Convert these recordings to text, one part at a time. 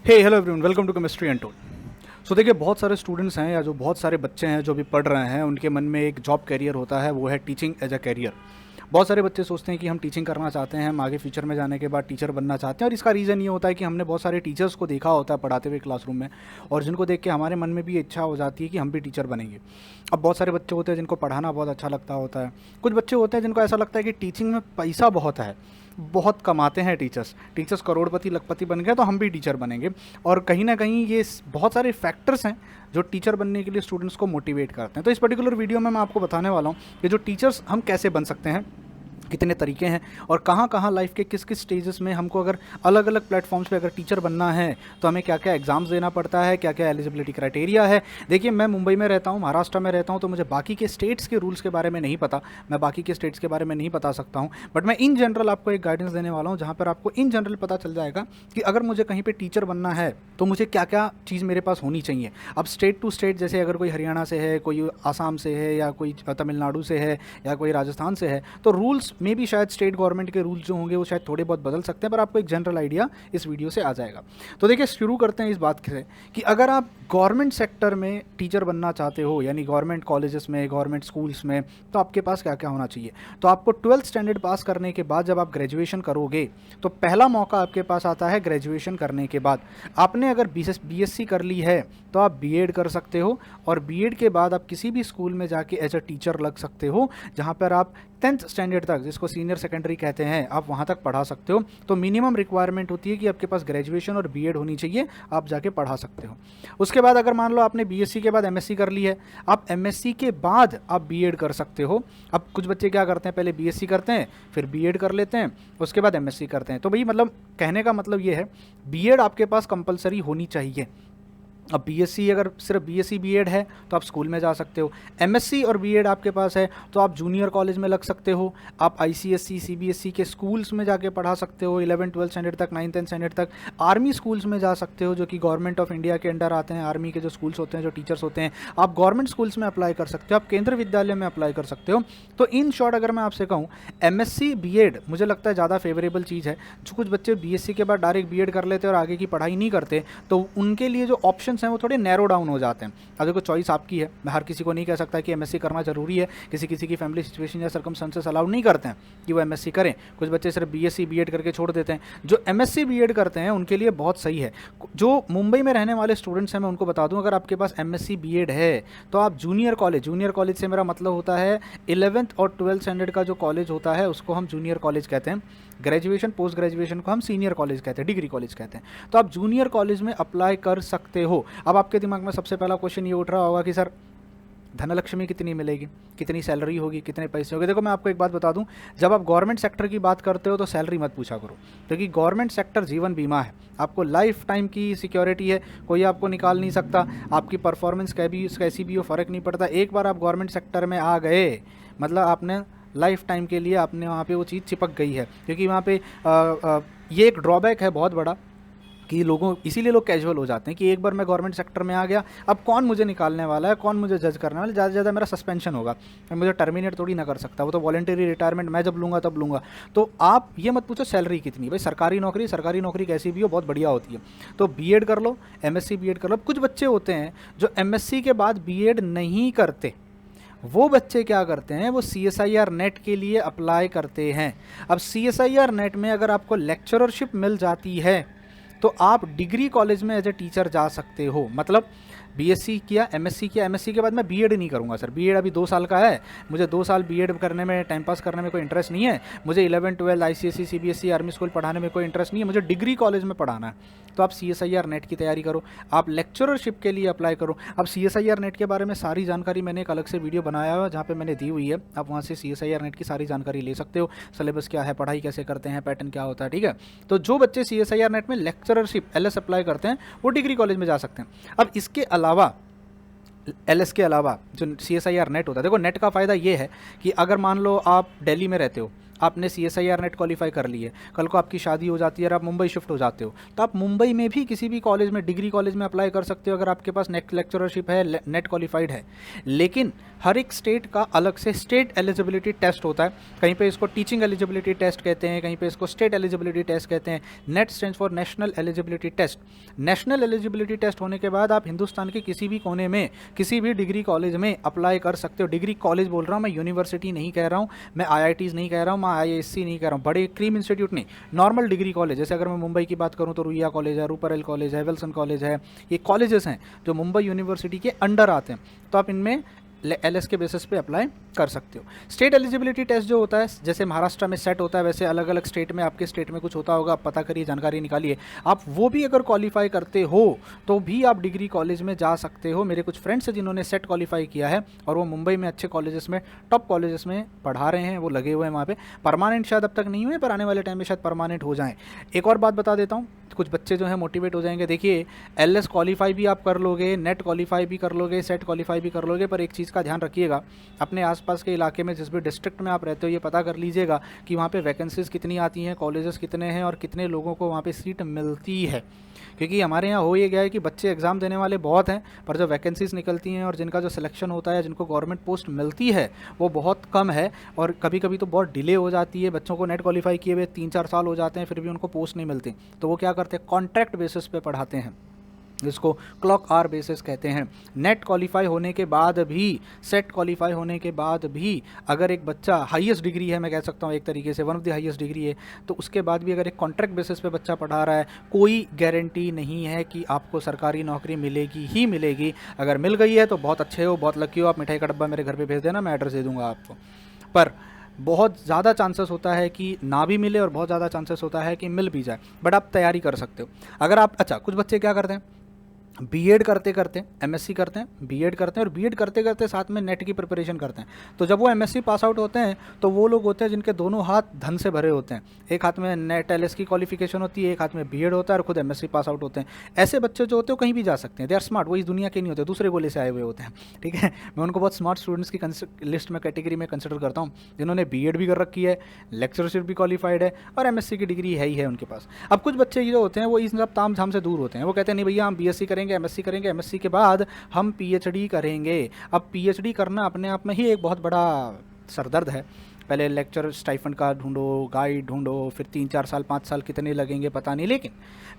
Hello everyone, welcome to chemistry and tool. So देखिए, बहुत सारे स्टूडेंट्स हैं या जो बहुत सारे बच्चे हैं जो भी पढ़ रहे हैं, उनके मन में एक जॉब कैरियर होता है, वो है टीचिंग एज अ कैरियर। बहुत सारे बच्चे सोचते हैं कि हम टीचिंग करना चाहते हैं, हम आगे फ्यूचर में जाने के बाद टीचर बनना चाहते हैं। और इसका रीज़न ये होता है कि हमने बहुत सारे टीचर्स को देखा होता है पढ़ाते हुए क्लासरूम में, और जिनको देख के हमारे मन में भी इच्छा हो जाती है कि हम भी टीचर बनेंगे। अब बहुत सारे बच्चे होते हैं जिनको पढ़ाना बहुत अच्छा लगता होता है। कुछ बच्चे होते हैं जिनको ऐसा लगता है कि टीचिंग में पैसा बहुत है, बहुत कमाते हैं टीचर्स करोड़पति लखपति बन गए तो हम भी टीचर बनेंगे। और कहीं ना कहीं ये बहुत सारे फैक्टर्स हैं जो टीचर बनने के लिए स्टूडेंट्स को मोटिवेट करते हैं। तो इस पर्टिकुलर वीडियो में मैं आपको बताने वाला हूँ कि जो टीचर्स हम कैसे बन सकते हैं, कितने तरीके हैं, और कहाँ कहाँ लाइफ के किस किस स्टेजेस में हमको अगर अलग अलग प्लेटफॉर्म्स पे अगर टीचर बनना है तो हमें क्या क्या एग्जाम्स देना पड़ता है, क्या क्या एलिजिबिलिटी क्राइटेरिया है। देखिए, मैं मुंबई में रहता हूँ, महाराष्ट्र में रहता हूँ, तो मुझे बाकी के स्टेट्स के रूल्स के बारे में नहीं पता, मैं बाकी के स्टेट्स के बारे में नहीं बता सकता हूँ। बट मैं इन जनरल आपको एक गाइडेंस देने वाला हूँ जहाँ पर आपको इन जनरल पता चल जाएगा कि अगर मुझे कहीं पर टीचर बनना है तो मुझे क्या क्या चीज़ मेरे पास होनी चाहिए। अब स्टेट टू स्टेट, जैसे अगर कोई हरियाणा से है, कोई आसाम से है, या कोई तमिलनाडु से है, या कोई राजस्थान से है, तो रूल्स में भी शायद स्टेट गवर्नमेंट के रूल्स जो होंगे वो शायद थोड़े बहुत बदल सकते हैं, पर आपको एक जनरल आइडिया इस वीडियो से आ जाएगा। तो देखिए, शुरू करते हैं इस बात से कि अगर आप गवर्नमेंट सेक्टर में टीचर बनना चाहते हो, यानी गवर्नमेंट कॉलेजेस में, गवर्नमेंट स्कूल्स में, तो आपके पास क्या क्या होना चाहिए। तो आपको 12th स्टैंडर्ड पास करने के बाद जब आप ग्रेजुएशन करोगे तो पहला मौका आपके पास आता है ग्रेजुएशन करने के बाद। आपने अगर बीएससी कर ली है तो आप बीएड कर सकते हो, और बीएड के बाद आप किसी भी स्कूल में जाके एज अ टीचर लग सकते हो, जहाँ पर आप 10th स्टैंडर्ड तक, जिसको सीनियर सेकेंडरी कहते हैं, आप वहाँ तक पढ़ा सकते हो। तो मिनिमम रिक्वायरमेंट होती है कि आपके पास ग्रेजुएशन और बीएड होनी चाहिए, आप जाके पढ़ा सकते हो। उसके बाद अगर मान लो आपने बीएससी के बाद एमएससी कर ली है, आप एमएससी के बाद आप बीएड कर सकते हो। अब कुछ बच्चे क्या करते हैं, पहले बीएससी करते हैं, फिर बीएड कर लेते हैं, उसके बाद एमएससी करते हैं। तो भाई, मतलब कहने का मतलब ये है, बीएड आपके पास कंपलसरी होनी चाहिए। अब बीएससी, अगर सिर्फ बीएससी बीएड है तो आप स्कूल में जा सकते हो। एमएससी और बीएड आपके पास है तो आप जूनियर कॉलेज में लग सकते हो, आप आईसीएससी सीबीएसई के स्कूल्स में जाके पढ़ा सकते हो, 11-12 स्टैंडर्ड तक, 9-10 स्टैंडर्ड तक। आर्मी स्कूल्स में जा सकते हो, जो कि गवर्नमेंट ऑफ इंडिया के अंडर आते हैं। आर्मी के जो स्कूल्स होते हैं, जो टीचर्स होते हैं, आप गवर्नमेंट स्कूल्स में अप्लाई कर सकते हो, आप केंद्र विद्यालय में अप्लाई कर सकते हो। तो इन शॉर्ट अगर मैं आपसे कहूँ, एमएससी बीएड मुझे लगता है ज़्यादा फेवरेबल चीज़ है। जो कुछ बच्चे बीएससी के बाद डायरेक्ट बीएड कर लेते हैं और आगे की पढ़ाई नहीं करते, तो उनके लिए जो ऑप्शंस हैं वो थोड़े नैरो डाउन हो जाते हैं। अब देखो, चॉइस आपकी है, मैं हर किसी को नहीं कह सकता कि एमएससी करना जरूरी है। किसी किसी की फैमिली सिचुएशन या सर्कमस्टेंसेस अलाउड नहीं करते हैं कि वो एमएससी करें। कुछ बच्चे सिर्फ बीएससी बीएड करके छोड़ देते हैं। जो एमएससी बीएड करते हैं उनके लिए बहुत सही है। जो मुंबई में रहने वाले स्टूडेंट्स हैं, मैं उनको बता दूं, अगर आपके पास एमएससी बीएड है तो आप जूनियर कॉलेज से मेरा मतलब होता है 11th और 12th स्टैंडर्ड का जो कॉलेज होता है उसको हम जूनियर कॉलेज कहते हैं। ग्रेजुएशन पोस्ट ग्रेजुएशन को हम सीनियर कॉलेज कहते हैं, डिग्री कॉलेज कहते हैं। तो आप जूनियर कॉलेज में अप्लाई कर सकते हो। अब आपके दिमाग में सबसे पहला क्वेश्चन ये उठ रहा होगा कि सर, धनलक्ष्मी कितनी मिलेगी, कितनी सैलरी होगी, कितने पैसे होंगे। देखो, मैं आपको एक बात बता दूं, जब आप गवर्नमेंट सेक्टर की बात करते हो तो सैलरी मत पूछा करो, क्योंकि गवर्नमेंट सेक्टर जीवन बीमा है, आपको लाइफ टाइम की सिक्योरिटी है, कोई आपको निकाल नहीं सकता। आपकी परफॉर्मेंस कैसी भी हो, फ़र्क नहीं पड़ता। एक बार आप गवर्नमेंट सेक्टर में आ गए, मतलब आपने लाइफ टाइम के लिए आपने वहाँ पे वो चीज़ चिपक गई है। क्योंकि वहाँ पे ये एक ड्रॉबैक है बहुत बड़ा कि इसीलिए लोग कैजुअल हो जाते हैं कि एक बार मैं गवर्नमेंट सेक्टर में आ गया, अब कौन मुझे निकालने वाला है, कौन मुझे जज करने वाला है। ज़्यादा से ज़्यादा मेरा सस्पेंशन होगा, मैं मुझे टर्मिनेट थोड़ी ना कर सकता, वो तो वॉलंटरी रिटायरमेंट मैं जब लूँगा तब लूँगा। तो आप ये मत पूछो सैलरी कितनी, भाई सरकारी नौकरी कैसी भी हो बहुत बढ़िया होती है। तो बीएड कर लो, एमएससी बीएड कर लो। कुछ बच्चे होते हैं जो एमएससी के बाद बीएड नहीं करते, वो बच्चे क्या करते हैं, वो CSIR नेट के लिए अप्लाई करते हैं। अब CSIR नेट में अगर आपको लेक्चररशिप मिल जाती है तो आप डिग्री कॉलेज में एज ए टीचर जा सकते हो। मतलब बीएससी किया, एमएससी किया, एमएससी के बाद मैं बीएड नहीं करूँगा सर, बीएड अभी 2 साल का है, मुझे 2 साल बीएड करने में, टाइम पास करने में कोई इंटरेस्ट नहीं है, मुझे 11-12 आईसीएसई सीबीएसई आर्मी स्कूल पढ़ाने में कोई इंटरेस्ट नहीं है, मुझे डिग्री कॉलेज में पढ़ाना है। तो आप CSIR नेट की तैयारी करो, आप लेक्चररशिप के लिए अप्लाई करो। अब CSIR नेट के बारे में सारी जानकारी मैंने एक अलग से वीडियो बनाया हुआ है जहाँ पे मैंने दी हुई है, आप वहाँ से CSIR नेट की सारी जानकारी ले सकते हो। सिलेबस क्या है, पढ़ाई कैसे करते हैं, पैटर्न क्या होता है, ठीक है। तो जो बच्चे CSIR नेट में लेक्चररशिप LS अप्लाई करते हैं वो डिग्री कॉलेज में जा सकते हैं। अब इसके अलावा, LS के अलावा जो CSIR नेट होता है, देखो नेट का फ़ायदा ये है कि अगर मान लो आप दिल्ली में रहते हो, आपने CSIR नेट क्वालिफाई कर ली है, कल को आपकी शादी हो जाती है और आप मुंबई शिफ्ट हो जाते हो, तो आप मुंबई में भी किसी भी कॉलेज में, डिग्री कॉलेज में अप्लाई कर सकते हो अगर आपके पास नेट लेक्चरशिप है, नेट क्वालिफाइड है। लेकिन हर एक स्टेट का अलग से स्टेट एलिजिबिलिटी टेस्ट होता है। कहीं पे इसको टीचिंग एलिजिबिलिटी टेस्ट कहते हैं, कहीं पे इसको स्टेट एलिजिबिलिटी टेस्ट कहते हैं। NET stands for national eligibility test. National eligibility test होने के बाद आप हिंदुस्तान के किसी भी कोने में किसी भी डिग्री कॉलेज में अप्लाई कर सकते हो। डिग्री कॉलेज बोल रहा हूँ मैं, यूनिवर्सिटी नहीं कह रहा हूँ, मैं IITs नहीं कह रहा हूँ, मैं IISc नहीं कह रहा हूँ, बड़े क्रीम इंस्टीट्यूट नहीं, नॉर्मल डिग्री कॉलेज। जैसे अगर मैं मुंबई की बात करूँ तो रुइया कॉलेज है, रूपरेल कॉलेज है, विल्सन कॉलेज है, ये कॉलेजेस हैं जो मुंबई यूनिवर्सिटी के अंडर आते हैं, तो आप इनमें LS के बेसिस पे अप्लाई कर सकते हो। स्टेट एलिजिबिलिटी टेस्ट जो होता है, जैसे महाराष्ट्र में सेट होता है, वैसे अलग अलग स्टेट में, आपके स्टेट में कुछ होता होगा, आप पता करिए, जानकारी निकालिए। आप वो भी अगर क्वालिफाई करते हो तो भी आप डिग्री कॉलेज में जा सकते हो। मेरे कुछ फ्रेंड्स हैं जिन्होंने सेट क्वालिफाई किया है और वो मुंबई में अच्छे कॉलेजेस में, टॉप कॉलेजेस में पढ़ा रहे हैं, वो लगे हुए हैं वहाँ पे। परमानेंट शायद अब तक नहीं हुए, पर आने वाले टाइम में शायद परमानेंट हो जाएँ। एक और बात बता देता हूँ, कुछ बच्चे जो हैं मोटिवेट हो जाएंगे। देखिए, LS क्वालिफाई भी आप कर लोगे, नेट क्वालिफाई भी कर लोगे, सेट क्वालिफाई भी कर लोगे, पर एक चीज़ का ध्यान रखिएगा, अपने आसपास के इलाके में, जिस भी डिस्ट्रिक्ट में आप रहते हो, ये पता कर लीजिएगा कि वहाँ पे वैकेंसीज़ कितनी आती हैं, कॉलेजेस कितने हैं और कितने लोगों को वहाँ पे सीट मिलती है। क्योंकि हमारे यहाँ हो ये गया है कि बच्चे एग्ज़ाम देने वाले बहुत हैं, पर जो वैकेंसीज़ निकलती हैं और जिनका जो सिलेक्शन होता है, जिनको गवर्नमेंट पोस्ट मिलती है, वो बहुत कम है। और कभी कभी तो बहुत डिले हो जाती है, बच्चों को नेट क्वालिफाई किए हुए 3-4 साल हो जाते हैं, फिर भी उनको पोस्ट नहीं मिलती। तो वो क्या करते हैं, कॉन्ट्रैक्ट बेसिस पे पढ़ाते हैं, जिसको क्लॉक आवर बेसिस कहते हैं। नेट क्वालिफाई होने के बाद भी, सेट क्वालिफाई होने के बाद भी, अगर एक बच्चा हाईएस्ट डिग्री है, मैं कह सकता हूँ एक तरीके से one of the highest degree है, तो उसके बाद भी अगर एक कॉन्ट्रैक्ट बेसिस पे बच्चा पढ़ा रहा है, कोई गारंटी नहीं है कि आपको सरकारी नौकरी मिलेगी ही मिलेगी। अगर मिल गई है तो बहुत अच्छे हो, बहुत लकी हो, आप मिठाई का डब्बा मेरे घर पर भेज देना, मैं एड्रेस दे दूँगा आपको। पर बहुत ज़्यादा चांसेस होता है कि ना भी मिले और बहुत ज़्यादा चांसेस होता है कि मिल भी जाए, बट आप तैयारी कर सकते हो अगर आप। अच्छा, कुछ बच्चे क्या करते हैं, बीएड करते करते MSc करते हैं, बीएड करते हैं और बीएड करते करते साथ में नेट की प्रिपरेशन करते हैं। तो जब वो MSc पास आउट होते हैं तो वो लोग होते हैं जिनके दोनों हाथ धन से भरे होते हैं। एक हाथ में नेट LS की क्वालिफिकेशन होती है, एक हाथ में बीएड होता है और खुद MSc पास आउट होते हैं। ऐसे बच्चे जो होते हैं वो कहीं भी जा सकते हैं, दे आर स्मार्ट, वो इस दुनिया के नहीं होते, दूसरे गोले से आए हुए होते हैं। ठीक है, मैं उनको बहुत स्मार्ट स्टूडेंट्स की लिस्ट में, कैटेगरी में कंसिडर करता हूँ, जिन्होंने बीएड भी कर रखी है, लेक्चरशिप भी क्वालिफाइड है और MSc की डिग्री है ही है उनके पास। अब कुछ बच्चे जो होते हैं वो इन सब ताम झाम से दूर होते हैं, वो कहते हैं नहीं भैया हम BSc करेंगे, MSc करेंगे, MSc के बाद हम PhD करेंगे। अब PhD करना अपने आप में ही एक बहुत बड़ा सरदर्द है। पहले लेक्चर स्टाइफंड का ढूंढो, गाइड ढूंढो, फिर 3-4 साल 5 साल कितने लगेंगे पता नहीं, लेकिन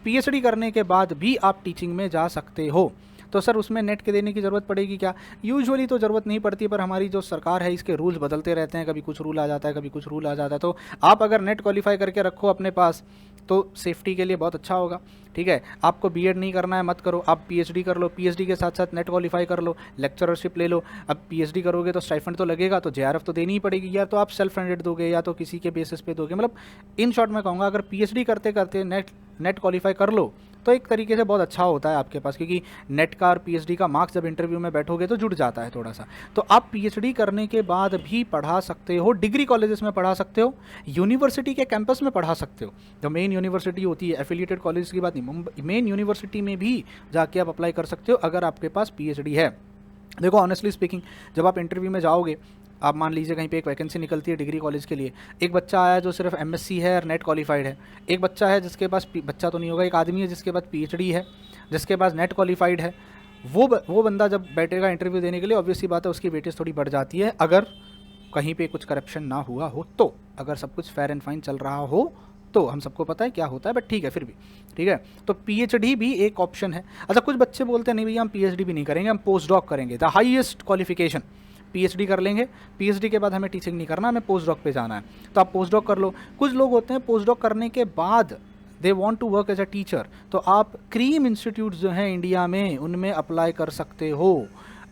PhD करने के बाद भी आप टीचिंग में जा सकते हो। तो सर उसमें नेट के देने की ज़रूरत पड़ेगी क्या? यूजुअली तो ज़रूरत नहीं पड़ती, पर हमारी जो सरकार है इसके रूल्स बदलते रहते हैं, कभी कुछ रूल आ जाता है, कभी कुछ रूल आ जाता है। तो आप अगर नेट क्वालिफाई करके रखो अपने पास तो सेफ्टी के लिए बहुत अच्छा होगा। ठीक है, आपको बीएड नहीं करना है मत करो, आप PhD कर लो, PhD के साथ साथ नेट क्वालिफाई कर लो, लेक्चरशिप ले लो। अब PhD करोगे तो स्टाइफंड तो लगेगा, तो JRF तो देनी ही पड़ेगी, या तो आप सेल्फ फंडेड दोगे या तो किसी के बेसिस पे दोगे। मतलब इन शॉर्ट मैं कहूँगा अगर PhD करते करते नेट क्वालिफाई कर लो तो एक तरीके से बहुत अच्छा होता है आपके पास, क्योंकि नेट का और PhD का मार्क्स जब इंटरव्यू में बैठोगे तो जुड़ जाता है थोड़ा सा। तो आप PhD करने के बाद भी पढ़ा सकते हो, डिग्री कॉलेजेस में पढ़ा सकते हो, यूनिवर्सिटी के कैंपस में पढ़ा सकते हो। जो मेन यूनिवर्सिटी होती है, एफिलिएटेड कॉलेज की बात नहीं, मुंबई मेन यूनिवर्सिटी में भी जाके आप अप्लाई कर सकते हो अगर आपके पास PhD है। देखो ऑनेस्टली स्पीकिंग, जब आप इंटरव्यू में जाओगे, आप मान लीजिए कहीं पे एक वैकेंसी निकलती है डिग्री कॉलेज के लिए, एक बच्चा आया जो सिर्फ MSc है और नेट क्वालिफाइड है, एक बच्चा है जिसके पास, बच्चा तो नहीं होगा, एक आदमी है जिसके पास PhD है, जिसके पास नेट क्वालिफाइड है। वो बंदा जब बैठेगा इंटरव्यू देने के लिए, ऑब्वियसली बात है उसकी वेटेज थोड़ी बढ़ जाती है, अगर कहीं पे कुछ करप्शन ना हुआ हो तो, अगर सब कुछ फेयर एंड फाइन चल रहा हो तो। हम सबको पता है क्या होता है, बट ठीक है फिर भी, ठीक है। तो PhD भी एक ऑप्शन है। अच्छा, कुछ बच्चे बोलते हैं नहीं भैया हम PhD भी नहीं करेंगे, हम पोस्ट डॉक करेंगे, द हाईएस्ट क्वालिफिकेशन PhD कर लेंगे, PhD के बाद हमें टीचिंग नहीं करना, हमें पोस्ट डॉक पे जाना है, तो आप पोस्ट डॉक कर लो। कुछ लोग होते हैं पोस्ट डॉक करने के बाद they want to work as a teacher, तो आप क्रीम इंस्टीट्यूट जो हैं इंडिया में उनमें अप्लाई कर सकते हो।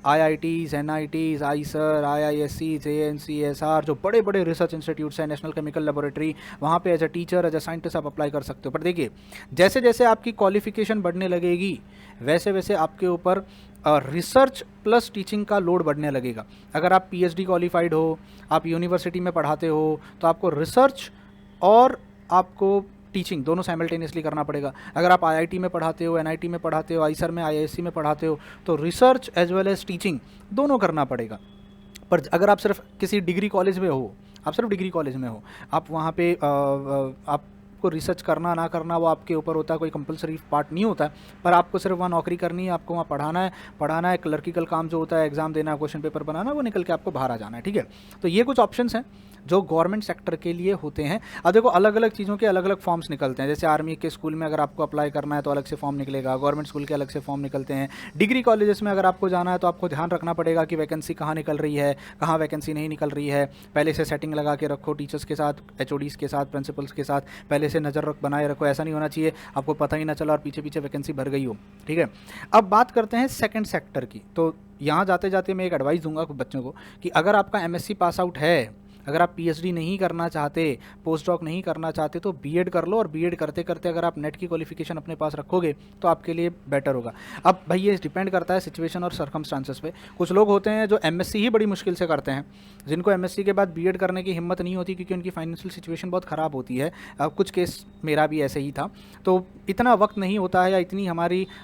IITs, NITs, IISER, IISc, JNCSR, जो बड़े बड़े रिसर्च इंस्टीट्यूट्स हैं, नेशनल केमिकल लेबोरेटरी, वहाँ पे as a teacher, as a scientist आप अप्लाई कर सकते हो। पर देखिए, जैसे जैसे आपकी क्वालिफिकेशन बढ़ने लगेगी वैसे वैसे आपके ऊपर रिसर्च प्लस टीचिंग का लोड बढ़ने लगेगा। अगर आप PhD क्वालिफाइड हो, आप यूनिवर्सिटी में पढ़ाते हो, तो आपको रिसर्च और आपको टीचिंग दोनों साइमल्टेनियसली करना पड़ेगा। अगर आप IIT में पढ़ाते हो, NIT में पढ़ाते हो, IISER में, IISc में पढ़ाते हो, तो research as well as teaching दोनों करना पड़ेगा। पर अगर आप सिर्फ किसी डिग्री कॉलेज में हो, आप सिर्फ डिग्री कॉलेज में हो, आप वहाँ पे आपको रिसर्च करना ना करना वो आपके ऊपर होता है, कोई कंपलसरी पार्ट नहीं होता है, पर आपको सिर्फ वहाँ नौकरी करनी है, आपको वहाँ पढ़ाना है, क्लर्किकल काम जो होता है एग्जाम देना, क्वेश्चन पेपर बनाना, वो निकल के आपको बाहर आ जाना है, ठीक है। तो ये कुछ ऑप्शंस हैं जो गवर्नमेंट सेक्टर के लिए होते हैं। अब देखो अलग अलग चीज़ों के अलग अलग फॉर्म्स निकलते हैं, जैसे आर्मी के स्कूल में अगर आपको अप्लाई करना है तो अलग से फॉर्म निकलेगा, गवर्नमेंट स्कूल के अलग से फॉर्म निकलते हैं। डिग्री कॉलेजेस में अगर आपको जाना है तो आपको ध्यान रखना पड़ेगा कि वैकेंसी कहाँ निकल रही है, कहाँ वैकेंसी नहीं निकल रही है। पहले से सेटिंग लगा के रखो, टीचर्स के साथ, HODs के साथ, प्रिंसिपल्स के साथ पहले से नज़र बनाए रखो। ऐसा नहीं होना चाहिए आपको पता ही ना चला और पीछे पीछे वैकेंसी भर गई हो, ठीक है। अब बात करते हैं सेकेंड सेक्टर की। तो यहाँ जाते जाते मैं एक एडवाइस दूंगा बच्चों को कि अगर आपका MSc पास आउट है, अगर आप PhD नहीं करना चाहते, पोस्ट डॉक नहीं करना चाहते, तो B.Ed कर लो, और B.Ed करते करते अगर आप नेट की क्वालिफिकेशन अपने पास रखोगे तो आपके लिए बेटर होगा। अब भाई ये डिपेंड करता है सिचुएशन और सर्कमस्टांसेस पे। कुछ लोग होते हैं जो MSc ही बड़ी मुश्किल से करते हैं, जिनको MSc के बाद B.Ed करने की हिम्मत नहीं होती क्योंकि उनकी फाइनेंशियल सिचुएशन बहुत ख़राब होती है। कुछ केस मेरा भी ऐसे ही था, तो इतना वक्त नहीं होता है या इतनी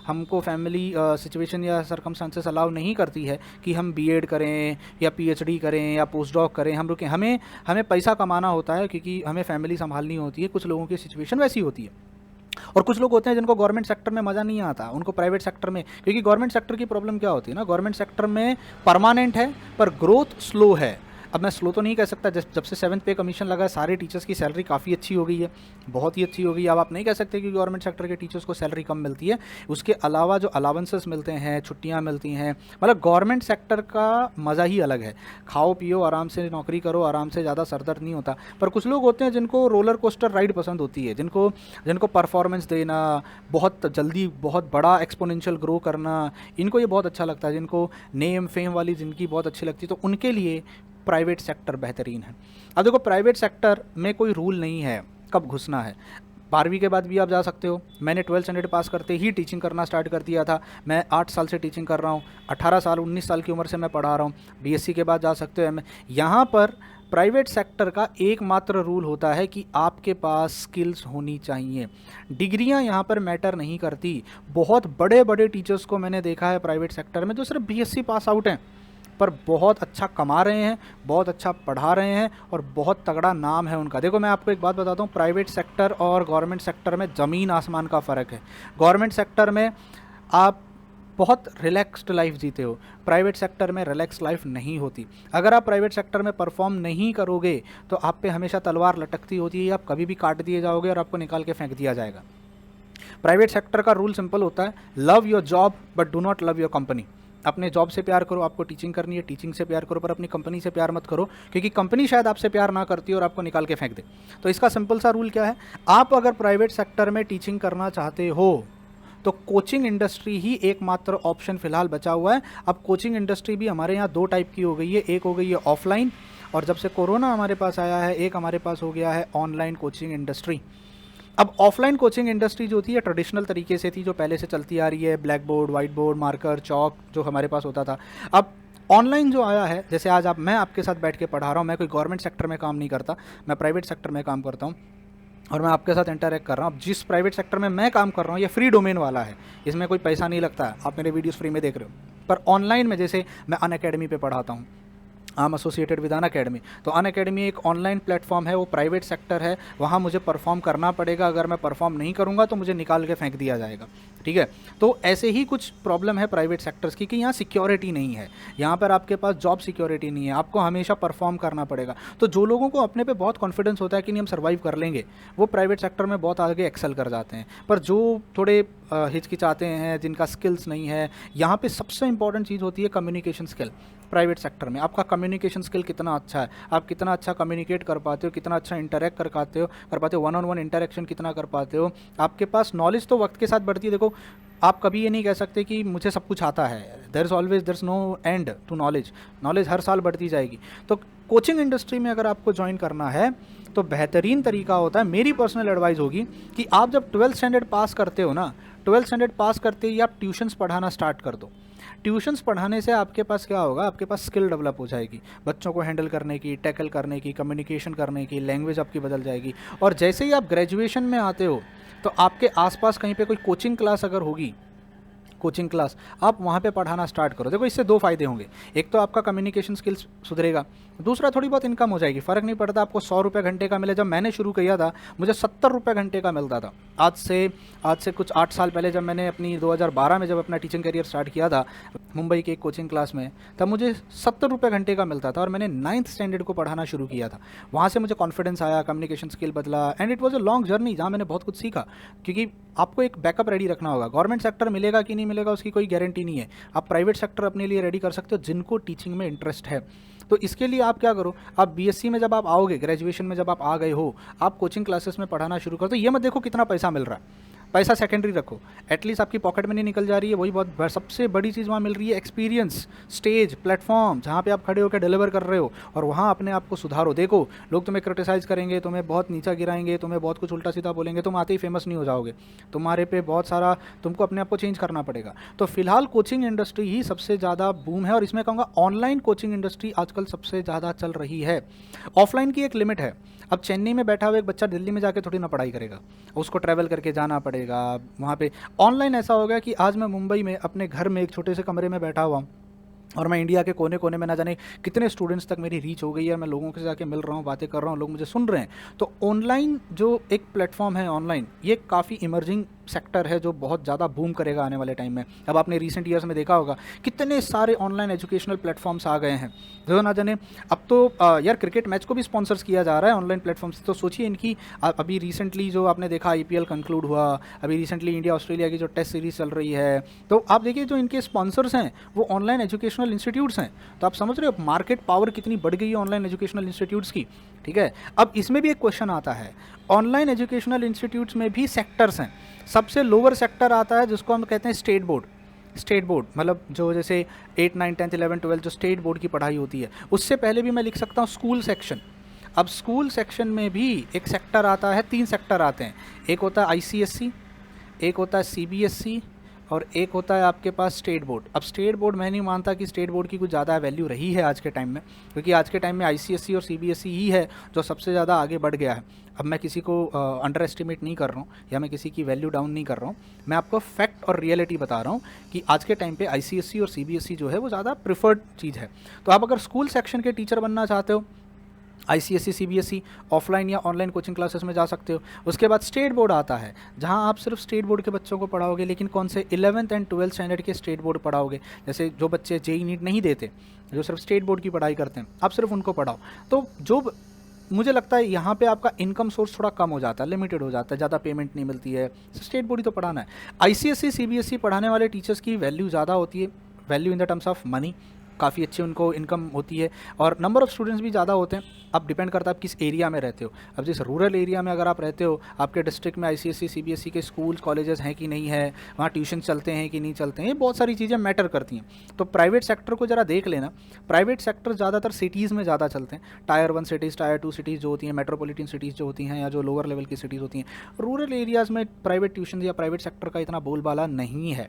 हमको फैमिली सिचुएशन या सर्कमस्टांसेस अलाउ नहीं करती है कि हम B.Ed करें या PhD करें या पोस्ट डॉक करें, हम रुकें। हमें पैसा कमाना होता है क्योंकि हमें फैमिली संभालनी होती है। कुछ लोगों की सिचुएशन वैसी होती है, और कुछ लोग होते हैं जिनको गवर्नमेंट सेक्टर में मज़ा नहीं आता, उनको प्राइवेट सेक्टर में, क्योंकि गवर्नमेंट सेक्टर की प्रॉब्लम क्या होती है ना, गवर्नमेंट सेक्टर में परमानेंट है पर ग्रोथ स्लो है। अब मैं स्लो तो नहीं कह सकता, जब से 7th पे कमीशन लगा है सारे टीचर्स की सैलरी काफ़ी अच्छी हो गई है, बहुत ही अच्छी हो गई है। अब आप नहीं कह सकते कि गवर्नमेंट सेक्टर के टीचर्स को सैलरी कम मिलती है। उसके अलावा जो अलाउंसेस मिलते हैं, छुट्टियां मिलती हैं, मतलब गवर्नमेंट सेक्टर का मज़ा ही अलग है। खाओ पियो आराम से नौकरी करो, आराम से, ज़्यादा सरदर्द नहीं होता। पर कुछ लोग होते हैं जिनको रोलर कोस्टर राइड पसंद होती है, जिनको परफॉर्मेंस देना, बहुत जल्दी बहुत बड़ा एक्सपोनेंशियल ग्रो करना, इनको ये बहुत अच्छा लगता है। जिनको नेम फेम वाली ज़िंदगी बहुत अच्छी लगती है, तो उनके लिए प्राइवेट सेक्टर बेहतरीन है। अब देखो प्राइवेट सेक्टर में कोई रूल नहीं है कब घुसना है, 12वीं के बाद भी आप जा सकते हो। मैंने 12th स्टैंडर्ड पास करते ही टीचिंग करना स्टार्ट कर दिया था। मैं 8 साल से टीचिंग कर रहा हूँ, 18 साल 19 साल की उम्र से मैं पढ़ा रहा हूँ। BSc के बाद जा सकते हो। यहाँ पर प्राइवेट सेक्टर का एकमात्र रूल होता है कि आपके पास स्किल्स होनी चाहिए। डिग्रियां यहाँ पर मैटर नहीं करती। बहुत बड़े बड़े टीचर्स को मैंने देखा है प्राइवेट सेक्टर में जो सिर्फ BSc पास आउट हैं, पर बहुत अच्छा कमा रहे हैं, बहुत अच्छा पढ़ा रहे हैं और बहुत तगड़ा नाम है उनका। देखो मैं आपको एक बात बताता हूँ, प्राइवेट सेक्टर और गवर्नमेंट सेक्टर में ज़मीन आसमान का फ़र्क है। गवर्नमेंट सेक्टर में आप बहुत रिलैक्स्ड लाइफ जीते हो, प्राइवेट सेक्टर में रिलैक्स लाइफ नहीं होती। अगर आप प्राइवेट सेक्टर में परफॉर्म नहीं करोगे तो आप पे हमेशा तलवार लटकती होती है, आप कभी भी काट दिए जाओगे और आपको निकाल के फेंक दिया जाएगा। प्राइवेट सेक्टर का रूल सिंपल होता है, love your job but do not love your company. अपने जॉब से प्यार करो, आपको टीचिंग करनी है टीचिंग से प्यार करो, पर अपनी कंपनी से प्यार मत करो, क्योंकि कंपनी शायद आपसे प्यार ना करती और आपको निकाल के फेंक दे। तो इसका सिंपल सा रूल क्या है, आप अगर प्राइवेट सेक्टर में टीचिंग करना चाहते हो तो कोचिंग इंडस्ट्री ही एकमात्र ऑप्शन फिलहाल बचा हुआ है। अब कोचिंग इंडस्ट्री भी हमारे यहाँ 2 टाइप की हो गई है, एक हो गई है ऑफलाइन, और जब से कोरोना हमारे पास आया है एक हमारे पास हो गया है ऑनलाइन कोचिंग इंडस्ट्री। अब ऑफलाइन कोचिंग इंडस्ट्री जो थी, ट्रेडिशनल तरीके से थी, जो पहले से चलती आ रही है, black board, white board, marker, chalk जो हमारे पास होता था। अब ऑनलाइन जो आया है, जैसे आज मैं आपके साथ बैठ के पढ़ा रहा हूँ, मैं कोई गवर्नमेंट सेक्टर में काम नहीं करता, मैं प्राइवेट सेक्टर में काम करता हूँ और मैं आपके साथ इंटरेक्ट कर रहा हूँ। अब जिस प्राइवेट सेक्टर में मैं काम कर रहा हूँ ये फ्री डोमेन वाला है, इसमें कोई पैसा नहीं लगता है, आप मेरे वीडियोस फ्री में देख रहे हो। पर ऑनलाइन में जैसे मैं अनअकैडमी पे पढ़ाता हूँ, I am associated with Unacademy, तो अनअकैडमी एक ऑनलाइन प्लेटफॉर्म है, वो प्राइवेट सेक्टर है, वहाँ मुझे परफॉर्म करना पड़ेगा। अगर मैं परफॉर्म नहीं करूँगा तो मुझे निकाल के फेंक दिया जाएगा, ठीक है। तो ऐसे ही कुछ प्रॉब्लम है प्राइवेट सेक्टर्स की कि यहाँ सिक्योरिटी नहीं है, यहाँ पर आपके पास जॉब सिक्योरिटी नहीं है, आपको हमेशा परफॉर्म करना पड़ेगा। तो जो लोगों को अपने पे बहुत कॉन्फिडेंस होता है कि नहीं हम सर्वाइव कर लेंगे, वो प्राइवेट सेक्टर में बहुत आगे एक्सेल कर जाते हैं। पर जो थोड़े हिचकिचाते हैं, जिनका स्किल्स नहीं है, यहाँ पे सबसे इंपॉर्टेंट चीज़ होती है कम्युनिकेशन स्किल। प्राइवेट सेक्टर में आपका कम्युनिकेशन स्किल कितना अच्छा है, आप कितना अच्छा कम्युनिकेट कर पाते हो, कितना अच्छा इंटरेक्ट कर पाते हो, वन ऑन वन इंटरेक्शन कितना कर पाते हो, आपके पास नॉलेज तो वक्त के साथ बढ़ती है। देखो आप कभी ये नहीं कह सकते कि मुझे सब कुछ आता है, there is no end to knowledge हर साल बढ़ती जाएगी। तो कोचिंग इंडस्ट्री में अगर आपको ज्वाइन करना है तो बेहतरीन तरीका होता है, मेरी पर्सनल एडवाइस होगी कि आप जब 12th स्टैंडर्ड पास करते हो ना, 12th स्टैंडर्ड पास करते ही आप ट्यूशन्स पढ़ाना स्टार्ट कर दो। ट्यूशन्स पढ़ाने से आपके पास क्या होगा, आपके पास स्किल डेवलप हो जाएगी, बच्चों को हैंडल करने की, टैकल करने की, कम्युनिकेशन करने की, लैंग्वेज आपकी बदल जाएगी। और जैसे ही आप ग्रेजुएशन में आते हो तो आपके आसपास कहीं पे कोई कोचिंग क्लास अगर होगी, कोचिंग क्लास, आप वहाँ पे पढ़ाना स्टार्ट करो। देखो इससे दो फायदे होंगे, एक तो आपका कम्युनिकेशन स्किल्स सुधरेगा, दूसरा थोड़ी बहुत इनकम हो जाएगी। फ़र्क नहीं पड़ता आपको 100 रुपये घंटे का मिले। जब मैंने शुरू किया था मुझे 70 रुपये घंटे का मिलता था। आज से कुछ 8 साल पहले जब मैंने अपनी 2012 में जब अपना टीचिंग करियर स्टार्ट किया था मुंबई की एक कोचिंग क्लास में, तब मुझे 70 रुपये घंटे का मिलता था और मैंने 9th स्टैंडर्ड को पढ़ाना शुरू किया था। वहाँ से मुझे कॉन्फिडेंस आया, कम्युनिकेशन स्किल बदला, and it was a long journey जहाँ मैंने बहुत कुछ सीखा। क्योंकि आपको एक बैकअप रेडी रखना होगा। गवर्नमेंट सेक्टर मिलेगा कि नहीं मिलेगा उसकी कोई गारंटी नहीं है। आप प्राइवेट सेक्टर अपने लिए रेडी कर सकते हो जिनको टीचिंग में इंटरेस्ट है। तो इसके लिए आप क्या करो, आप बीएससी में जब आप आओगे, ग्रेजुएशन में जब आप आ गए हो, आप कोचिंग क्लासेस में पढ़ाना शुरू करो। तो ये मत देखो कितना पैसा मिल रहा है, पैसा सेकेंडरी रखो, एटलीस्ट आपकी पॉकेट में नहीं निकल जा रही है, वही बहुत सबसे बड़ी चीज़ वहाँ मिल रही है। एक्सपीरियंस, स्टेज, प्लेटफॉर्म जहाँ पे आप खड़े होकर डिलीवर कर रहे हो और वहाँ अपने आप को सुधारो। देखो लोग तुम्हें क्रिटिसाइज़ करेंगे, तुम्हें बहुत नीचा गिराएंगे, तुम्हें बहुत कुछ उल्टा सीधा बोलेंगे, तुम आते ही फेमस नहीं हो जाओगे, तुम्हारे पे बहुत सारा तुमको अपने आप को चेंज करना पड़ेगा। तो फिलहाल कोचिंग इंडस्ट्री ही सबसे ज़्यादा बूम है और इसमें कहूँगा ऑनलाइन कोचिंग इंडस्ट्री आजकल सबसे ज़्यादा चल रही है। ऑफलाइन की एक लिमिट है। अब चेन्नई में बैठा हुआ एक बच्चा दिल्ली में जाके थोड़ी ना पढ़ाई करेगा, उसको ट्रैवल करके जाना पड़ेगा वहाँ पे। ऑनलाइन ऐसा हो गया कि आज मैं मुंबई में अपने घर में एक छोटे से कमरे में बैठा हुआ हूँ और मैं इंडिया के कोने कोने में ना जाने कितने स्टूडेंट्स तक मेरी रीच हो गई है, मैं लोगों के जाके मिल रहा हूँ, बातें कर रहा हूँ, लोग मुझे सुन रहे हैं। तो ऑनलाइन जो एक प्लेटफॉर्म है ऑनलाइन, ये काफ़ी इमर्जिंग सेक्टर है जो बहुत ज़्यादा बूम करेगा आने वाले टाइम में। अब आपने रिसेंट ईयर्स में देखा होगा कितने सारे ऑनलाइन एजुकेशनल प्लेटफॉर्म्स आ गए हैं जो ना जाने। अब तो यार क्रिकेट मैच को भी स्पॉन्सर्स किया जा रहा है ऑनलाइन प्लेटफॉर्म से। तो सोचिए इनकी अभी रिसेंटली जो आपने देखा आईपीएल कंक्लूड हुआ, अभी रिसेंटली इंडिया ऑस्ट्रेलिया की जो टेस्ट सीरीज चल रही है, तो आप देखिए जो इनके स्पॉन्सर्स हैं वो ऑनलाइन एजुकेशनल इंस्टीट्यूट्स हैं। तो आप समझ रहे हो मार्केट पावर कितनी बढ़ गई है ऑनलाइन एजुकेशनल इंस्टीट्यूट्स की। ठीक है, अब इसमें भी एक क्वेश्चन आता है, ऑनलाइन एजुकेशनल इंस्टीट्यूट्स में भी सेक्टर्स हैं। सबसे लोअर सेक्टर आता है जिसको हम कहते हैं स्टेट बोर्ड। स्टेट बोर्ड मतलब जो जैसे 8, 9, 10, 11, 12 जो स्टेट बोर्ड की पढ़ाई होती है, उससे पहले भी मैं लिख सकता हूँ स्कूल सेक्शन। अब स्कूल सेक्शन में भी एक सेक्टर आता है, 3 सेक्टर आते हैं। एक होता है आईसीएससी, एक होता है सीबीएसई और एक होता है आपके पास स्टेट बोर्ड। अब स्टेट बोर्ड मैं नहीं मानता कि स्टेट बोर्ड की कुछ ज़्यादा वैल्यू रही है आज के टाइम में, क्योंकि आज के टाइम में आईसीएसई और सीबीएसई ही है जो सबसे ज़्यादा आगे बढ़ गया है। अब मैं किसी को अंडर एस्टिमेट नहीं कर रहा हूँ या मैं किसी की वैल्यू डाउन नहीं कर रहा हूँ, मैं आपको फैक्ट और रियलिटी बता रहा हूँ कि आज के टाइम पे आईसीएसई और सीबीएसई जो है वो ज़्यादा प्रिफर्ड चीज़ है। तो आप अगर स्कूल सेक्शन के टीचर बनना चाहते हो, आईसीएसई सीबीएसई ऑफलाइन या ऑनलाइन कोचिंग क्लासेस में जा सकते हो। उसके बाद स्टेट बोर्ड आता है जहां आप सिर्फ स्टेट बोर्ड के बच्चों को पढ़ाओगे, लेकिन कौन से 11th एंड 12th स्टैंडर्ड के स्टेट बोर्ड पढ़ाओगे। जैसे जो बच्चे जेईई नीट नहीं देते, जो सिर्फ स्टेट बोर्ड की पढ़ाई करते हैं, आप सिर्फ उनको पढ़ाओ। तो जो मुझे लगता है यहाँ पे आपका इनकम सोर्स थोड़ा कम हो जाता है, लिमिटेड हो जाता है, ज़्यादा पेमेंट नहीं मिलती है, स्टेट बोर्ड ही तो पढ़ाना है। आईसीएसई सीबीएसई पढ़ाने वाले टीचर्स की वैल्यू ज़्यादा होती है, value in the terms of money, काफ़ी अच्छी उनको इनकम होती है और नंबर ऑफ़ स्टूडेंट्स भी ज़्यादा होते हैं। अब डिपेंड करता है आप किस एरिया में रहते हो। अब जिस रूरल एरिया में अगर आप रहते हो, आपके डिस्ट्रिक्ट में आईसीएसई सीबीएसई के स्कूल कॉलेजेस हैं कि नहीं है, वहाँ ट्यूशन चलते हैं कि नहीं चलते हैं, ये बहुत सारी चीज़ें मैटर करती हैं। तो प्राइवेट सेक्टर को ज़रा देख लेना। प्राइवेट सेक्टर ज़्यादातर सिटीज़ में ज़्यादा चलते हैं, टायर 1 सिटीज़, टायर 2 सिटीज़ जो होती हैं, मेट्रोपॉलिटन सिटीज़ जो होती हैं या जो लोअर लेवल की सिटीज़ होती हैं। रूरल एरियाज़ में प्राइवेट ट्यूशन या प्राइवेट सेक्टर का इतना बोलबाला नहीं है।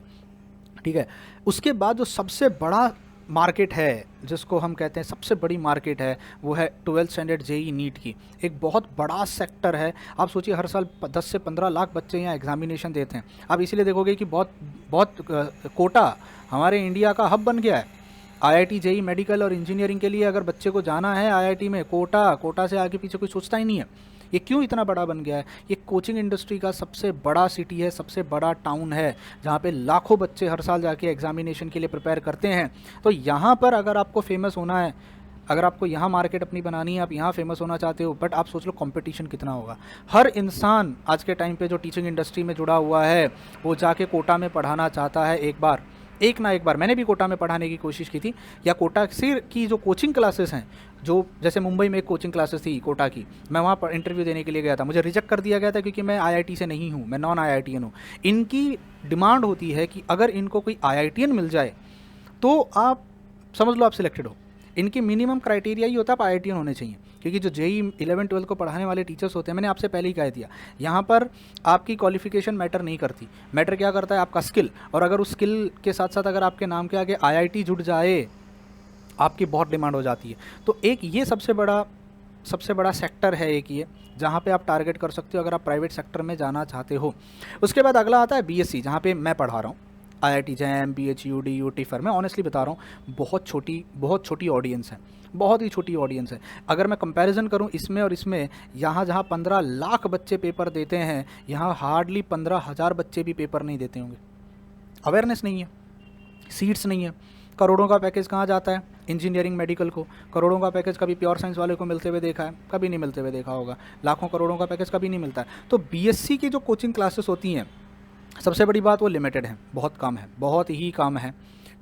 ठीक है, उसके बाद जो सबसे बड़ा मार्केट है, जिसको हम कहते हैं सबसे बड़ी मार्केट है, वो है 12th स्टैंडर्ड जेईई नीट की। एक बहुत बड़ा सेक्टर है। आप सोचिए हर साल 10 से 15 लाख बच्चे यहाँ एग्जामिनेशन देते हैं। आप इसीलिए देखोगे कि बहुत कोटा हमारे इंडिया का हब बन गया है। आईआईटी जेईई मेडिकल और इंजीनियरिंग के लिए अगर बच्चे को जाना है आईआईटी में, कोटा से आगे पीछे कोई सोचता ही नहीं है। ये क्यों इतना बड़ा बन गया है? ये कोचिंग इंडस्ट्री का सबसे बड़ा सिटी है, सबसे बड़ा टाउन है, जहाँ पे लाखों बच्चे हर साल जाके एग्जामिनेशन के लिए प्रिपेयर करते हैं। तो यहाँ पर अगर आपको फेमस होना है, अगर आपको यहाँ मार्केट अपनी बनानी है, आप यहाँ फेमस होना चाहते हो, बट आप सोच लो कंपटीशन कितना होगा। हर इंसान आज के टाइम पे जो टीचिंग इंडस्ट्री में जुड़ा हुआ है वो जाके कोटा में पढ़ाना चाहता है। एक ना एक बार मैंने भी कोटा में पढ़ाने की कोशिश की थी, या कोटा से की जो कोचिंग क्लासेस हैं, जो जैसे मुंबई में एक कोचिंग क्लासेस थी कोटा की, मैं वहाँ पर इंटरव्यू देने के लिए गया था, मुझे रिजेक्ट कर दिया गया था क्योंकि मैं आईआईटी से नहीं हूँ, मैं नॉन आईआईटीएन हूँ। इनकी डिमांड होती है कि अगर इनको कोई आईआईटीएन मिल जाए तो आप समझ लो आप सिलेक्टेड हो। इनकी मिनिमम क्राइटेरिया ही होता है आप आईआईटीएन होने चाहिए, क्योंकि जो जेईई 11, 12 को पढ़ाने वाले टीचर्स होते हैं, मैंने आपसे पहले ही कह दिया, यहाँ पर आपकी क्वालिफिकेशन मैटर नहीं करती। मैटर क्या करता है? आपका स्किल। और अगर उस स्किल के साथ साथ अगर आपके नाम के आगे आईआईटी जुड़ जाए, आपकी बहुत डिमांड हो जाती है। तो एक ये सबसे बड़ा सेक्टर है एक ये, जहाँ पे आप टारगेट कर सकते हो अगर आप प्राइवेट सेक्टर में जाना चाहते हो। उसके बाद अगला आता है बीएससी, जहाँ पे मैं पढ़ा रहा हूँ। IIT jam, BHU, DU, tipper, मैं ऑनेस्टली बता रहा हूँ बहुत छोटी ऑडियंस है, बहुत ही छोटी ऑडियंस है। अगर मैं कंपैरिजन करूँ इसमें और इसमें, यहाँ जहाँ 15 लाख बच्चे पेपर देते हैं, यहाँ हार्डली 15,000 बच्चे भी पेपर नहीं देते होंगे। अवेयरनेस नहीं है, सीट्स नहीं है। करोड़ों का पैकेज कहाँ जाता है? इंजीनियरिंग, मेडिकल को। करोड़ों का पैकेज कभी प्योर साइंस वाले को मिलते हुए देखा है? कभी नहीं मिलते हुए देखा होगा। लाखों करोड़ों का पैकेज कभी नहीं मिलता है। तो BSc की जो कोचिंग क्लासेस होती हैं, सबसे बड़ी बात वो लिमिटेड है, बहुत कम है, बहुत ही कम है,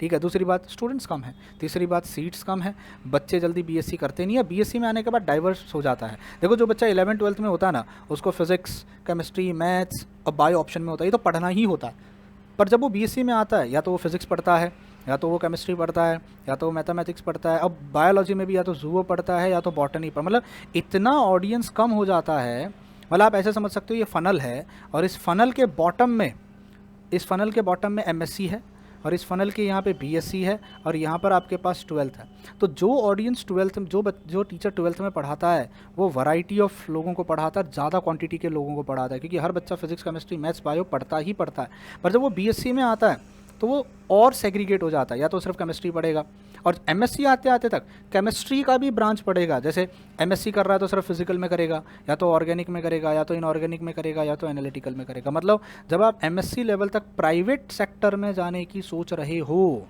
ठीक है। दूसरी बात स्टूडेंट्स कम है, तीसरी बात सीट्स कम है, बच्चे जल्दी BSc करते नहीं है। BSc में आने के बाद डाइवर्स हो जाता है। देखो जो बच्चा 11th-12th में होता है ना, उसको फिजिक्स, केमिस्ट्री, मैथ्स और बायो ऑप्शन में होता है, ये तो पढ़ना ही होता है। पर जब वो BSc में आता है, या तो वो फिजिक्स पढ़ता है, या तो वो केमिस्ट्री पढ़ता है, या तो वो मैथमेटिक्स पढ़ता है। अब बायोलॉजी में भी या तो जूओ पढ़ता है या तो बॉटनी पर, मतलब इतना ऑडियंस कम हो जाता है। मतलब आप ऐसे समझ सकते हो ये फ़नल है, और इस फ़नल के बॉटम में MSc है, और इस फ़नल के यहाँ पे BSc है, और यहाँ पर आपके पास 12th है। तो जो ऑडियंस 12th में, जो टीचर 12th में पढ़ाता है, वो वैरायटी ऑफ लोगों को पढ़ाता है, ज़्यादा क्वांटिटी के लोगों को पढ़ाता है, क्योंकि हर बच्चा फिजिक्स, केमिस्ट्री, मैथ्स, बायो पढ़ता ही पढ़ता है। पर जब वो BSc में आता है तो वो और सेग्रीगेट हो जाता है, या तो सिर्फ केमिस्ट्री पढ़ेगा, और MSc आते आते तक केमिस्ट्री का भी ब्रांच पढ़ेगा। जैसे MSc कर रहा है तो सिर्फ फिजिकल में करेगा, या तो ऑर्गेनिक में करेगा, या तो इनऑर्गेनिक में करेगा, या तो एनालिटिकल में करेगा। मतलब जब आप MSc लेवल तक प्राइवेट सेक्टर में जाने की सोच रहे हो,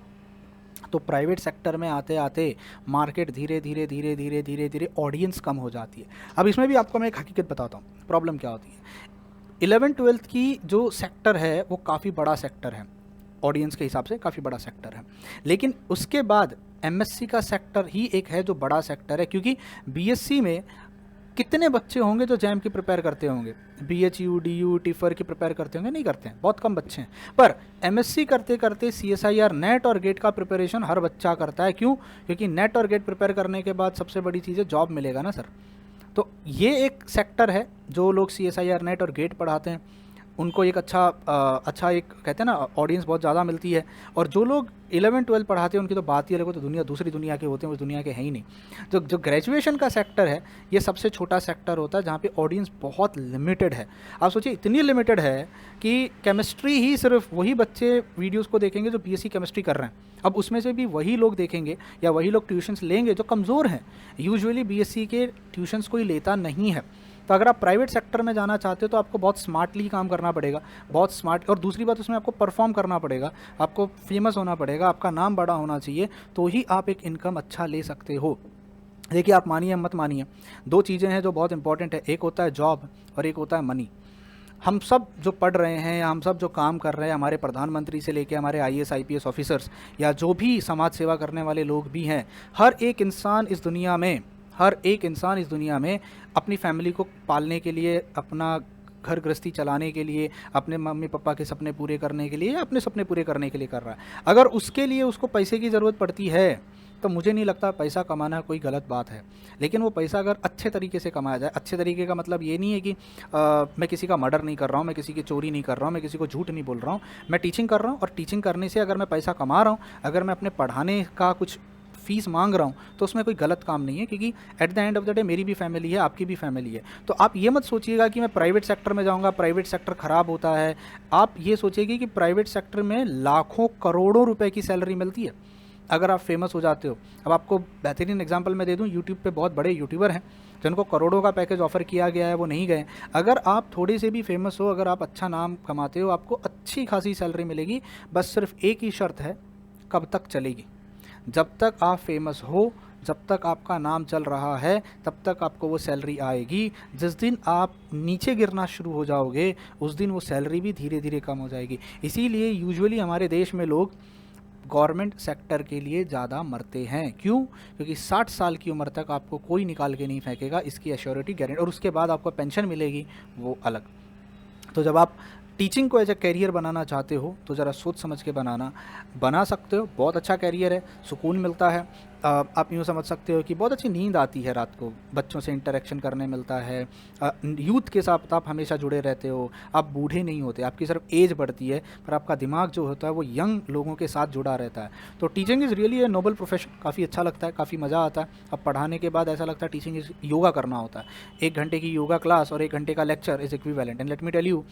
तो प्राइवेट सेक्टर में आते आते मार्केट धीरे धीरे ऑडियंस कम हो जाती है। अब इसमें भी आपको मैं एक हकीकत बताता हूँ, प्रॉब्लम क्या होती है। 11th-12th की जो सेक्टर है वो काफ़ी बड़ा सेक्टर है, ऑडियंस के हिसाब से काफ़ी बड़ा सेक्टर है। लेकिन उसके बाद MSc का सेक्टर ही एक है जो बड़ा सेक्टर है, क्योंकि BSc में कितने बच्चे होंगे जो जैम की प्रिपेयर करते होंगे? BHU, DU, टिफर की प्रिपेयर करते होंगे? नहीं करते हैं, बहुत कम बच्चे हैं। पर MSc करते करते CSIR, नेट और गेट का प्रिपरेशन हर बच्चा करता है। क्यों? क्योंकि नेट और गेट प्रिपेयर करने के बाद सबसे बड़ी चीज़ है जॉब मिलेगा ना सर। तो ये एक सेक्टर है, जो लोग CSIR, नेट और गेट पढ़ाते हैं उनको एक अच्छा एक कहते हैं ना ऑडियंस बहुत ज़्यादा मिलती है। और जो लोग 11-12 पढ़ाते हैं उनकी तो बात ही अलग हो, तो दूसरी दुनिया के होते हैं, उस दुनिया के हैं ही नहीं। तो जो ग्रेजुएशन का सेक्टर है, ये सबसे छोटा सेक्टर होता है, जहाँ पे ऑडियंस बहुत लिमिटेड है। आप सोचिए इतनी लिमिटेड है कि केमिस्ट्री ही सिर्फ वही बच्चे वीडियोज़ को देखेंगे जो BSc केमिस्ट्री कर रहे हैं। अब उसमें से भी वही लोग देखेंगे या वही लोग ट्यूशन्स लेंगे जो कमज़ोर हैं। यूजुअली BSc के ट्यूशन्स कोई लेता नहीं है। तो अगर आप प्राइवेट सेक्टर में जाना चाहते हो तो आपको बहुत स्मार्टली काम करना पड़ेगा, बहुत स्मार्ट। और दूसरी बात, उसमें आपको परफॉर्म करना पड़ेगा, आपको फेमस होना पड़ेगा, आपका नाम बड़ा होना चाहिए, तो ही आप एक इनकम अच्छा ले सकते हो। देखिए, आप मानिए मत मानिए, दो चीज़ें हैं जो बहुत इंपॉर्टेंट है, एक होता है जॉब और एक होता है मनी। हम सब जो पढ़ रहे हैं या हम सब जो काम कर रहे हैं, हमारे प्रधानमंत्री से लेके हमारे IAS IPS ऑफिसर्स या जो भी समाज सेवा करने वाले लोग भी हैं, हर एक इंसान इस दुनिया में अपनी फैमिली को पालने के लिए, अपना घर गृहस्थी चलाने के लिए, अपने मम्मी पापा के सपने पूरे करने के लिए या अपने सपने पूरे करने के लिए कर रहा है। अगर उसके लिए उसको पैसे की ज़रूरत पड़ती है तो मुझे नहीं लगता पैसा कमाना कोई गलत बात है। लेकिन वो पैसा अगर अच्छे तरीके से कमाया जाए, अच्छे तरीके का मतलब ये नहीं है कि मैं किसी का मर्डर नहीं कर रहा हूँ, मैं किसी की चोरी नहीं कर रहा हूँ, मैं किसी को झूठ नहीं बोल रहा हूँ, मैं टीचिंग कर रहा हूँ, और टीचिंग करने से अगर मैं पैसा कमा रहा हूँ, अगर मैं अपने पढ़ाने का कुछ फीस मांग रहा हूँ, तो उसमें कोई गलत काम नहीं है, क्योंकि at the end of the day मेरी भी फैमिली है, आपकी भी फैमिली है। तो आप ये मत सोचिएगा कि मैं प्राइवेट सेक्टर में जाऊँगा, प्राइवेट सेक्टर ख़राब होता है। आप ये सोचिएगा कि प्राइवेट सेक्टर में लाखों करोड़ों रुपए की सैलरी मिलती है अगर आप फेमस हो जाते हो। अब आपको बेहतरीन एग्जांपल मैं दे दूं, यूट्यूब पे बहुत बड़े यूट्यूबर हैं जिनको करोड़ों का पैकेज ऑफर किया गया है, वो नहीं गए। अगर आप थोड़े से भी फेमस हो, अगर आप अच्छा नाम कमाते हो, आपको अच्छी खासी सैलरी मिलेगी। बस सिर्फ एक ही शर्त है, कब तक चलेगी? जब तक आप फेमस हो, जब तक आपका नाम चल रहा है, तब तक आपको वो सैलरी आएगी। जिस दिन आप नीचे गिरना शुरू हो जाओगे, उस दिन वो सैलरी भी धीरे धीरे कम हो जाएगी। इसीलिए यूजुअली हमारे देश में लोग गवर्नमेंट सेक्टर के लिए ज़्यादा मरते हैं। क्यों? क्योंकि 60 साल की उम्र तक आपको कोई निकाल के नहीं फेंकेगा, इसकी एश्योरिटी गारंटी, और उसके बाद आपको पेंशन मिलेगी, वो अलग। तो जब आप टीचिंग को एज ए कैरियर बनाना चाहते हो तो ज़रा सोच समझ के बना सकते हो। बहुत अच्छा कैरियर है, सुकून मिलता है। आप यूँ समझ सकते हो कि बहुत अच्छी नींद आती है रात को, बच्चों से इंटरेक्शन करने मिलता है, यूथ के साथ आप हमेशा जुड़े रहते हो, आप बूढ़े नहीं होते, आपकी सिर्फ एज बढ़ती है, पर आपका दिमाग जो होता है वो यंग लोगों के साथ जुड़ा रहता है। तो teaching is really a noble profession, काफ़ी अच्छा लगता है, काफ़ी मज़ा आता है। अब पढ़ाने के बाद ऐसा लगता है टीचिंग इज़ योगा करना होता है। 1 घंटे की योगा क्लास और 1 घंटे का lecture is equivalent. And let me tell you,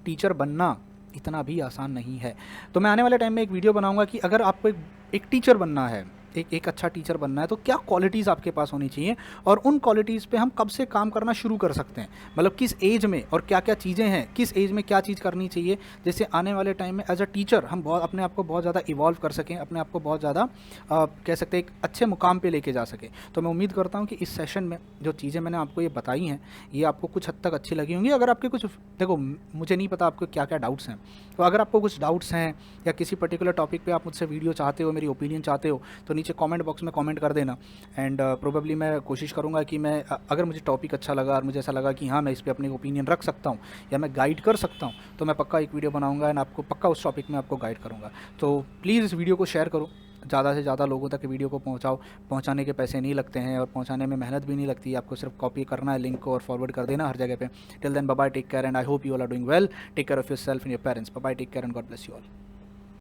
teacher बनना इतना भी आसान नहीं है। तो मैं आने वाले टाइम में एक वीडियो बनाऊंगा कि अगर आपको एक टीचर बनना है, एक अच्छा टीचर बनना है, तो क्या क्वालिटीज़ आपके पास होनी चाहिए और उन क्वालिटीज़ पे हम कब से काम करना शुरू कर सकते हैं, मतलब किस एज में और क्या क्या चीज़ें हैं, किस एज में क्या चीज़ करनी चाहिए, जिससे आने वाले टाइम में एज अ टीचर हम बहुत अपने आप को बहुत ज़्यादा इवॉल्व कर सकें, अपने आप को बहुत ज़्यादा कह सकते हैं एक अच्छे मुकाम पे लेके जा सकें। तो मैं उम्मीद करता हूँ कि इस सेशन में जो चीज़ें मैंने आपको ये बताई हैं ये आपको कुछ हद तक अच्छी लगी होंगी। अगर आपके कुछ, देखो मुझे नहीं पता आपको क्या क्या डाउट्स हैं, तो अगर आपको कुछ डाउट्स हैं या किसी पर्टिकुलर टॉपिक पे आप मुझसे वीडियो चाहते हो, मेरी ओपिनियन चाहते हो, तो नीचे कमेंट बॉक्स में कमेंट कर देना। एंड प्रोबेबली मैं कोशिश करूँगा कि मैं अगर मुझे टॉपिक अच्छा लगा और मुझे ऐसा लगा कि हाँ मैं इस पे अपनी ओपिनियन रख सकता हूँ या मैं गाइड कर सकता हूँ, तो मैं पक्का एक वीडियो बनाऊँगा एंड आपको पक्का उस टॉपिक में आपको गाइड करूँगा। तो प्लीज़ इस वीडियो को शेयर करो, ज़्यादा से ज़्यादा लोगों तक वीडियो को पहुँचाओ। पहुँचाने के पैसे नहीं लगते हैं और पहुँचाने में मेहनत भी नहीं लगती है, आपको सिर्फ कॉपी करना है लिंक को और फॉरवर्ड कर देना हर जगह पे। Till then bye bye, take care and I hope you all are doing well. Take care of yourself and your parents. Bye bye, take care and God bless you all.